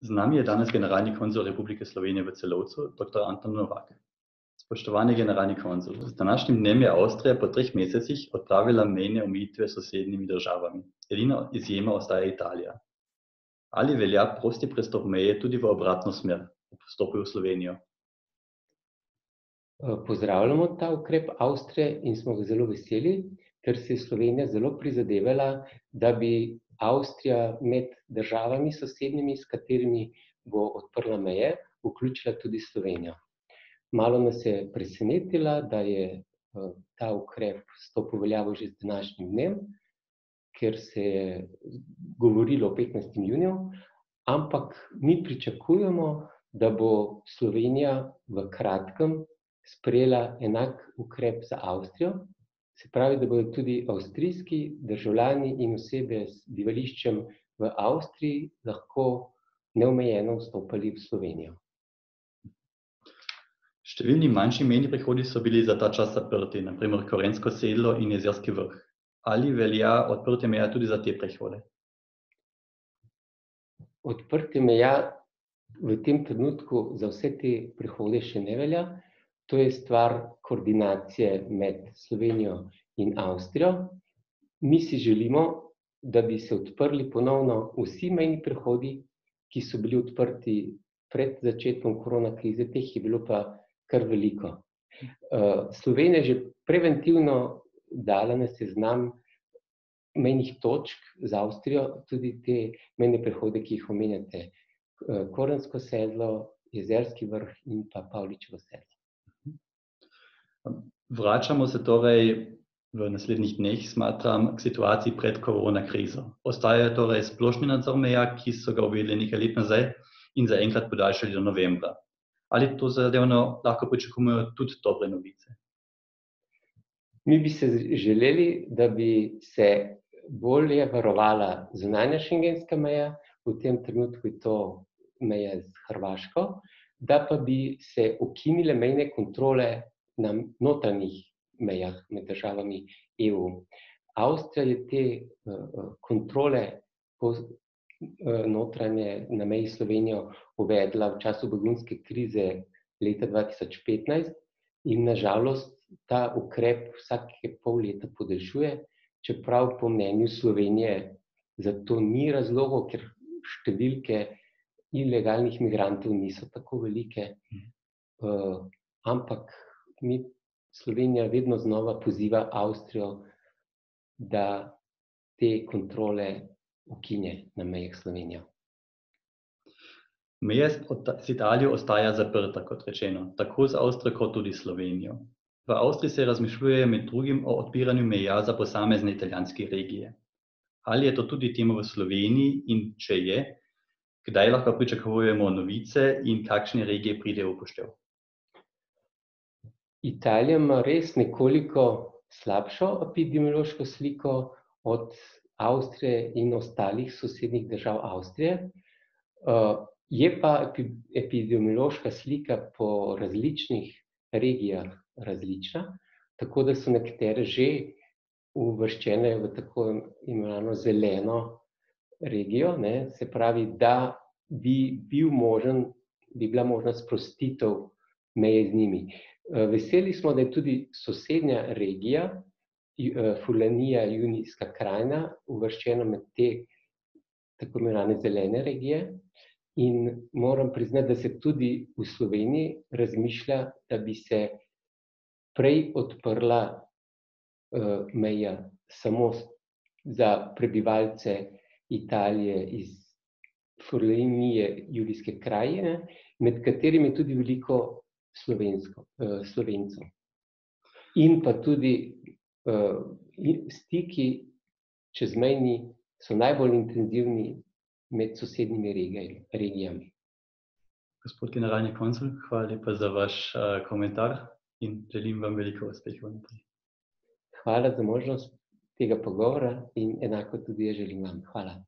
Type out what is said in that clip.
Z nami je danes generalni konzul Republike Slovenije v Celovcu, dr. Anton Novak. Spoštovani generalni konzul, z današnjim dnem je Avstrija po 3 mesecih odpravila mejne omejitve s sosednjimi državami. Edina izjema ostaja Italija. Ali velja prosti prestop meje tudi v obratno smer, ob vstopu v Slovenijo? Pozdravljamo ta ukrep Avstrije in smo ga zelo veseli, ker se je Slovenija zelo prizadevala, da bi Avstrija med državami sosednjimi, s katerimi bo odprla meje, vključila tudi Slovenijo. Malo nas je presenetila, da je ta ukrep stopil v veljavo že z današnjim dnem, ker se je govorilo o 15. juniju, ampak mi pričakujemo, da bo Slovenija v kratkem sprejela enak ukrep za Avstrijo, se pravi, da bodo tudi avstrijski državljani in osebe z bivališčem v Avstriji lahko neomejeno vstopali v Slovenijo. Številni manjši mejni prehodi so bili za ta čas zaprti, na primer Korensko sedlo in Jezerski vrh. Ali velja odprtje meja tudi za te prehode? Odprtje meja v tem trenutku za vse te prehode še ne velja. To je stvar koordinacije med Slovenijo in Avstrijo. Mi si želimo, da bi se odprli ponovno vsi mejni prehodi, ki so bili odprti pred začetkom korona krize, teh je bilo pa kar veliko. Slovenija je že preventivno dala na seznam mejnih točk z Avstrijo, tudi te mejne prehode, ki jih omenjate, Korensko sedlo, Jezerski vrh in pa Pavličevo sedlo. Vračamo se torej v naslednjih dneh, smatram, k situaciji pred korona krizo. Ostaja torej splošni nadzor meja, ki so ga uvedli nekaj let nazaj in zaenkrat podaljšali do novembra. Ali to zadevno lahko pričakujemo tudi dobre novice? Mi bi se želeli, da bi se bolje varovala zunanja schengenska meja, v tem trenutku je to meja z Hrvaško, da pa bi se ukinile mejne kontrole na notranjih mejah med državami EU. Avstrija je te kontrole notranje na meji s Slovenijo uvedla v času begunske krize leta 2015 in na žalost ta ukrep vsake pol leta podaljšuje, čeprav po mnenju Slovenije za to ni razlogov, ker številke ilegalnih migrantov niso tako velike, ampak Slovenija vedno znova poziva Avstrijo, da te kontrole ukine na mejah s Slovenijo. Meja s Italijo ostaja zaprta, kot rečeno, tako z Avstrijo kot tudi Slovenijo. V Avstriji se razmišljuje med drugim o odpiranju meja za posamezne italijanske regije. Ali je to tudi tema v Sloveniji in če je, kdaj lahko pričakujemo novice in kakšne regije pridejo v upoštev? Italija ima res nekoliko slabšo epidemiološko sliko od Avstrije in ostalih sosednjih držav Avstrije. Je pa epidemiološka slika po različnih regijah različna, tako da so nekatere že uvrščene v tako imenovano zeleno regijo, se pravi, da bi bila možna sprostitev meje z njimi. Veseli smo, da je tudi sosednja regija, Furlanija, Junijska krajina, uvrščena med te tako imenovane zelene regije in moram priznati, da se tudi v Sloveniji razmišlja, da bi se prej odprla meja samo za prebivalce Italije iz Furlanije, Julijske krajine, med katerimi je tudi veliko Slovencev. In pa tudi stiki čezmejni so najbolj intenzivni med sosednjimi regijami. Gospod generalni konzul, hvala lepa za vaš komentar in želim vam veliko uspehov naprej. Hvala za možnost tega pogovora in enako tudi jaz želim vam. Hvala.